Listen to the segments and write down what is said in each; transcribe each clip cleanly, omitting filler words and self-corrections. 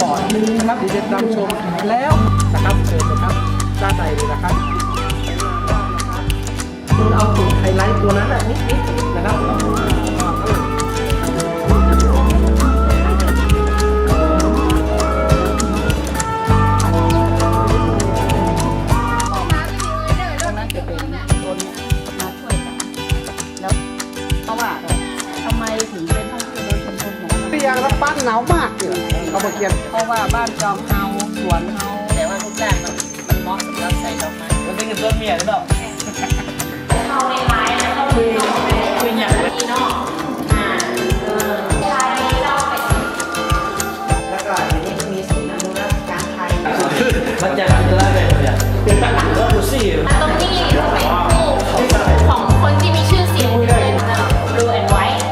ก่อนนะครับเดี๋ยวจะนำชมแล้วนะครับเชิญนะครับด้านในเลยนะครับคุณเอาจุดไฮไลท์ตัวนั้นนิดนะครับบ้านหนาวมากเลยเขาบอกเกียนเพราะว่าบ้านจอมเฮาสวนเฮาแต่ว่าทุกอย่างมันเหมาะสำหรับใส่ดอกไม้มันเป็นเงินต้นเมียหรือเปล่าเข้าในไลน์แล้วก็คุยอย่างนี้เนาะไลน์เราเป็นแล้วก็อันนี้มีศูนย์อนุรักษ์การไทยมันจะได้แบบเนี่ยเป็นต่างๆแล้วดูสิตรงนี้เป็นคู่ของคนที่มีชื่อเสียงเลยนะ Blue and White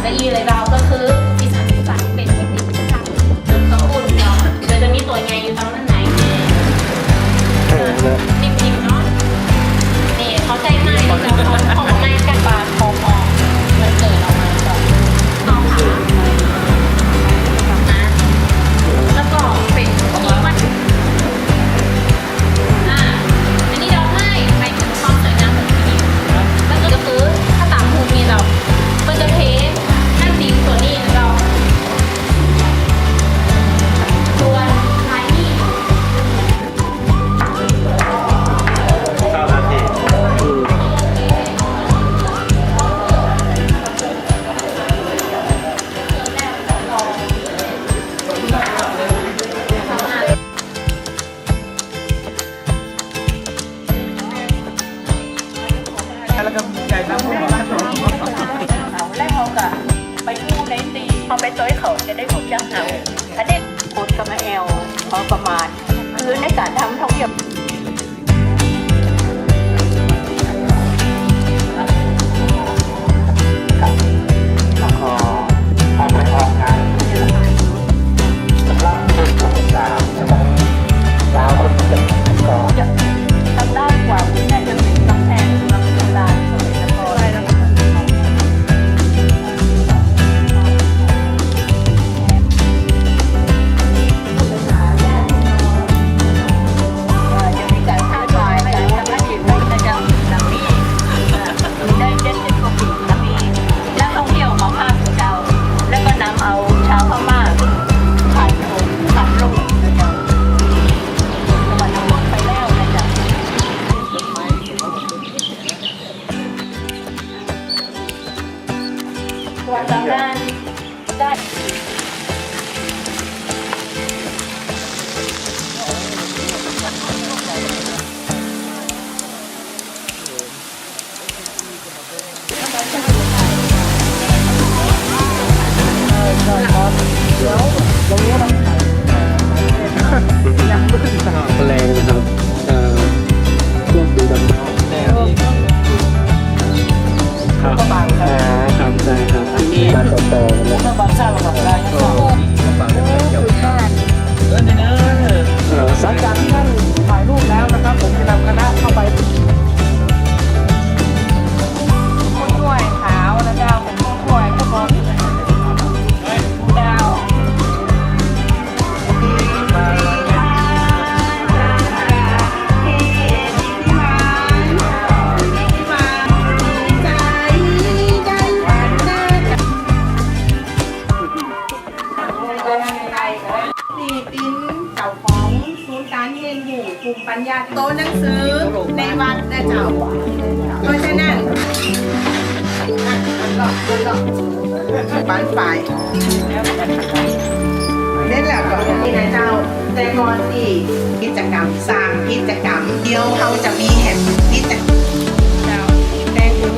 จะยีเลยเราก็คือดิฉันสั่งเป็นเทคนิคที่ทำสมบูรณ์เนาะเดี๋ยวจะมีตัวไงอยู่ตรงนั้นไหนดิบๆเนาะนี่เขาใจง่ายเราของง่ายกันปลาคอมออกมันเกิดออกมาก่อนเอาขาแล้วก็เป็นที่วัดอันนี้เราให้ไปถึงความสวยงามของที่แล้วก็คือถ้าตามภูมิเรามันจะเทดินตัวนี้เราตัวลายนี่แล้วก็ใจน้ำมันแล้วเขาก็ไปกู้ในตีเขาไปต้อยเขาจะได้ถูกจ้างเอาอันนี้โคตรกระมาแอลพอประมาณคือในการทำท่องเที่ยวแรงนะครับพวกดูดำน้ำครับครับใช่ครับการต่อแล้วก็บางชาติบางรายก็หลังจากที่ท่านถ่ายรูปแล้วนะครับผมจะนำคณะเข้าไปถ้วยขาวและดาวของถ้วยก็บอกดาวภูมิปัญญาโต๊ะหนังสือในวัดนะเจ้าเพราะฉะนั้นบ้านฝ่ายเล่นแล้วก็ที่นะเจ้าแต่ก่อนที่กิจกรรม3กิจกรรมเดียวเขาจะมีแห่งกิจกรรมเจ้าแต่คือ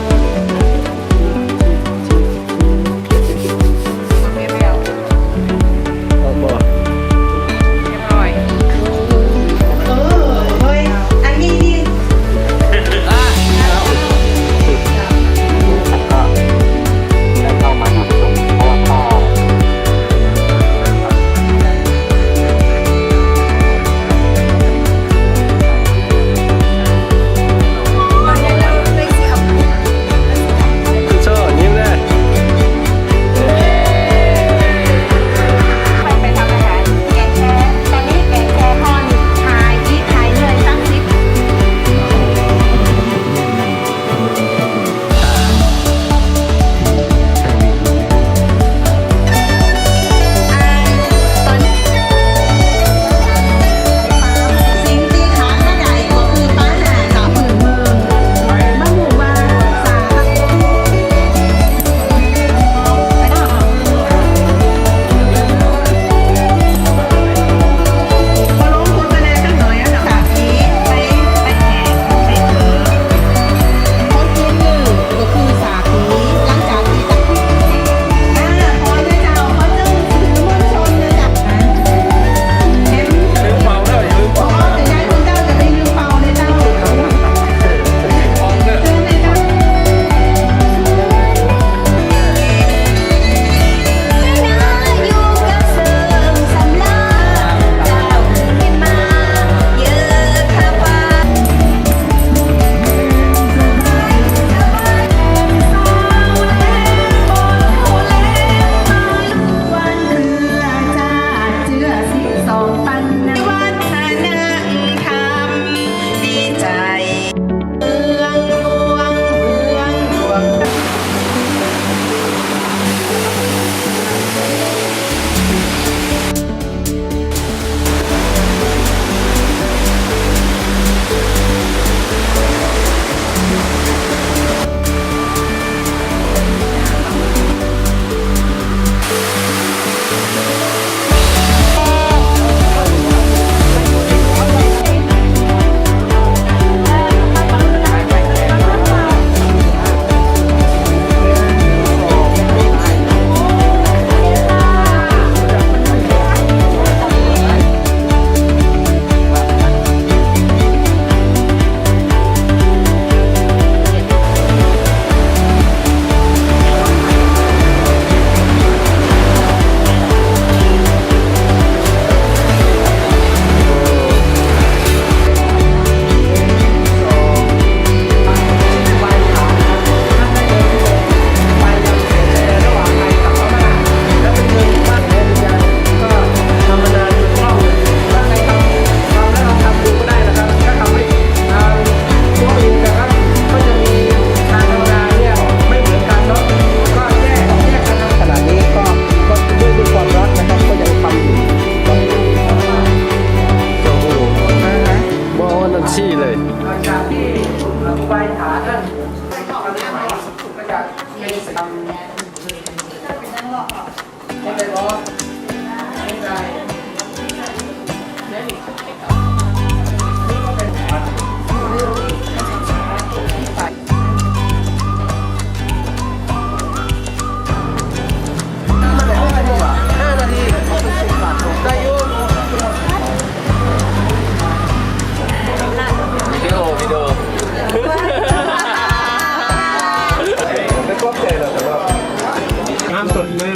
น้ำสดมือ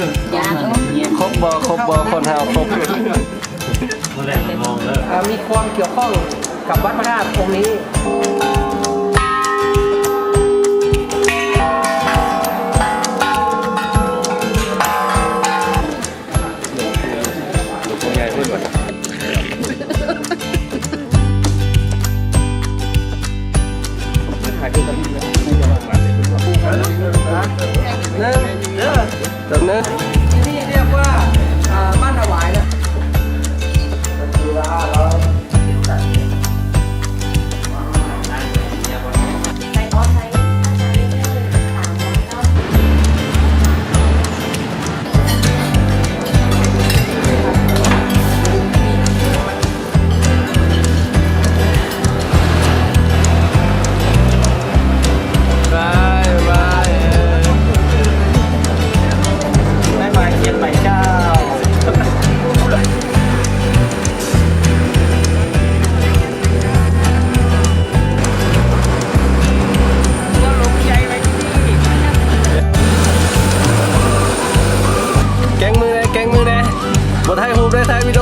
ครบบอคนเฮาครบ มีความเกี่ยวข้องกับวัดพระธาตุองค์นี้ตรงนี้ ที่นี่เรียกว่าบ้านถวายนะได้มาเขียนใหม่เจ้า แกงมือเลยบทไทยฮูบได้ไทยวิดีโอ